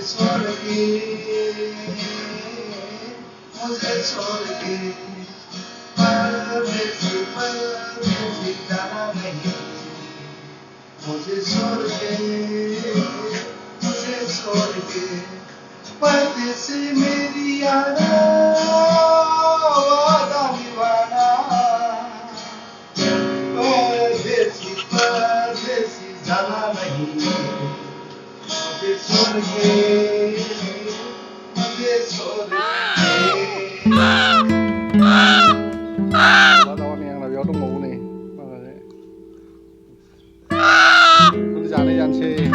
छोड़ के मुझे छोड़ के परदेसी जाना नहीं मुझे छोड़ के परदेसी मेरी यारा वादा निभाना परदेसी जाना नहीं मुझे छोड़ के Ini yang lebih orang mau nih, ini jangan janji.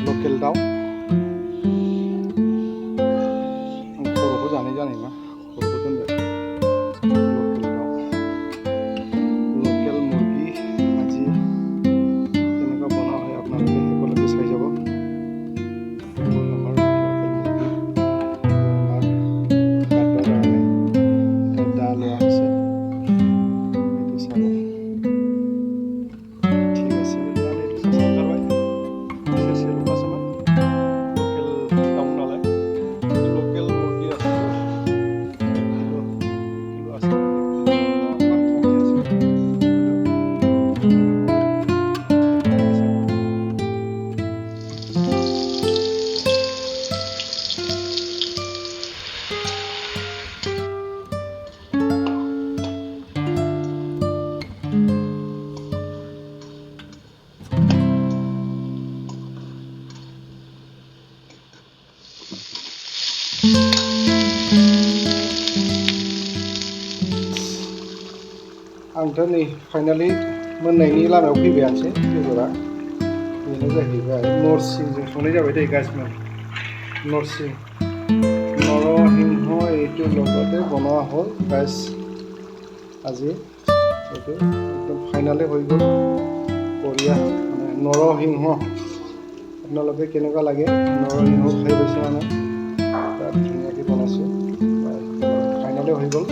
Lokal daw. Khoro'ko jane ma khoro'ko donbe local murgi aji keneকা বনা হয় আপোনালোকে একেলগে চাই যাব আমাৰ local murgi আমাৰ কাটৰ কাৰণে এটা লোৱা আছে এইটো চাব ঠিক আছে মানে এইটো চাব karwai শেষে লোক আছে না local টাউন নালে local murgi আছে কিলো আছে आंथ' नै फाइनालि मोननायनि लामायाव फैबायानोसै बेदरा बेनो जाहैबाय नरसिंजों संनाय जाबाय दै गाइसमोन नरसिं নৰসিংহ এইটোৰ লগতে বনোৱা হ'ল গাইছ আজি এইটো একদম ফাইনালে হৈ গ'ল বঢ়িয়া মানে নৰসিংহ আপোনালোকে কেনেকুৱা লাগে নৰসিংহ খাই পাইছে মানে তাত ধুনীয়াকৈ বনাইছোঁ ফাইনালে হৈ গ'ল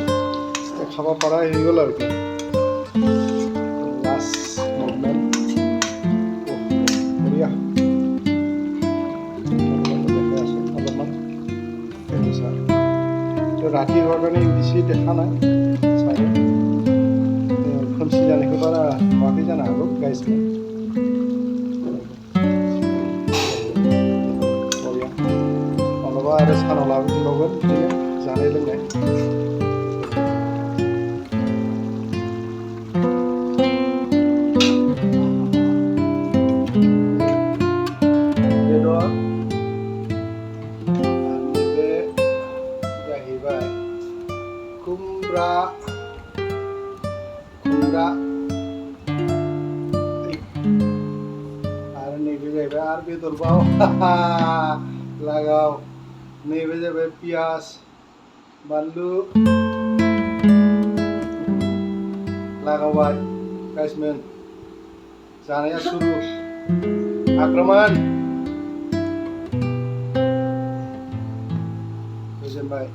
খাব পৰাই হৈ গ'ল আৰু কি last moment বঢ়িয়া অলপমান ৰাতি হোৱাৰ কাৰণে বেছি দেখা নাই চাগে खोमसि जानायखौ बारा नुवाखै जानो हागौ गाइसमोन बरिया माब्लाबा आरो सानाव लाबोफिनबावगोन बिदिनो जानाय लोंनाय खुमब्रा आरो नैबे जाहैबाय आरो बेदरबाव लागाव नैबे जाहैबाय पियाज बानलु लागावबाय गाइसमोन जानाया सुरु आक्रमण गोजोनबाय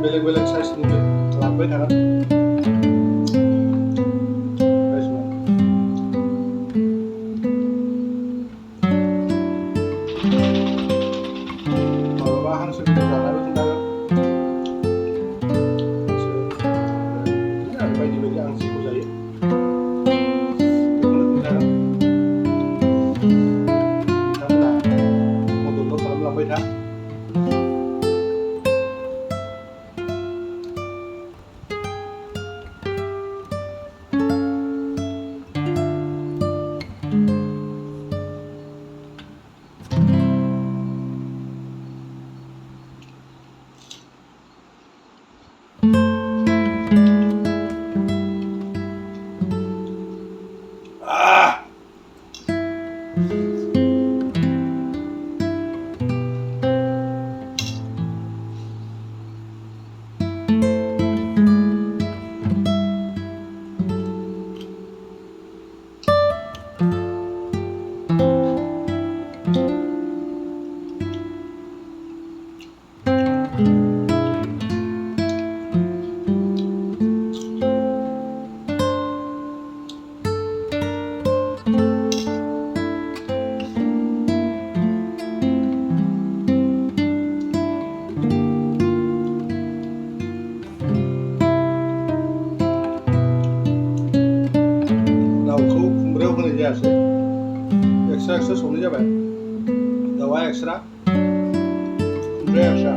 बेलेग बेलेग साइजनि लाबोबाय थागोन माब्लाबा हांसो बेदर जानायबो खोन्थागोन हांसो बिदिनो आरो बायदि बायदि आं जेखौ जायो बेखौनो खोन्थागोन नोंथांमोना मददल' खालामलांबाय था दाउखौ खुमब्रायाव होनाय जायासै एक्सट्रा एक्सट्रा संनाय जाबाय दाउआ एक्सट्रा खुमब्राया एक्सट्रा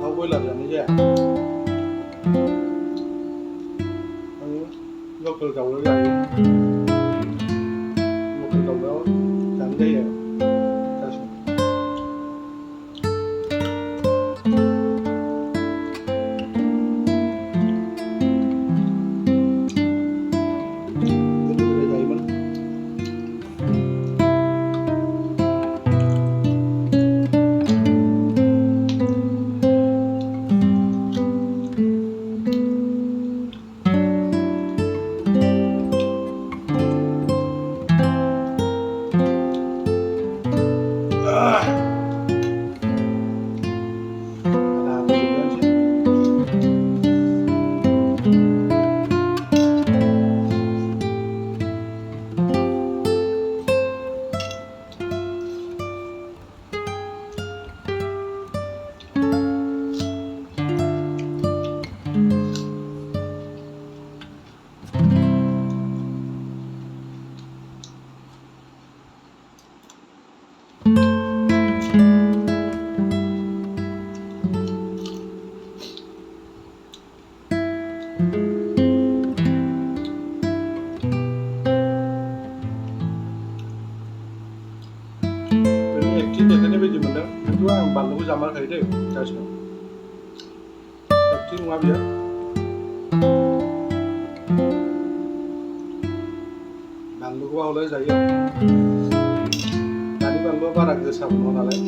दाउ बयलार जानाय जाया आङो लकेल दाउल' जायो लकेल दाउआव जानाय जायो गासैबो गोदो गोदाय जायोमोन एक्टिं देखायनाय बायदि मोनदों खिन्थु आं बानलुखौ जामाराखै दै गासिबो एक्टिं नङा बियो बानलुखौबा हले जायो दानि बानलुआ बारा गोसाबो नङा नालाय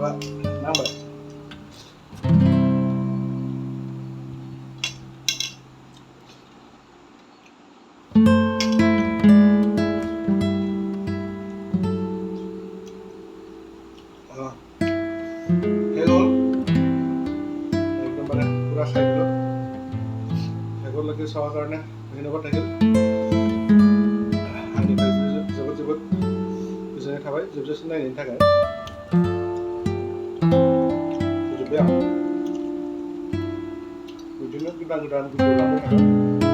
माबा नांबाय एकदमबारे पुरा खाइदिलो सावा কাৰণে ধন্যবাদ থাকিল आंनिफ्राय जोबोद जोबोद गोजोननाय थाबाय जोबजासिम नायनायनि थाखाय फोजोबबाय आं बिदिनो गोदान गोदान भिडिअ लाबोबाय थागोन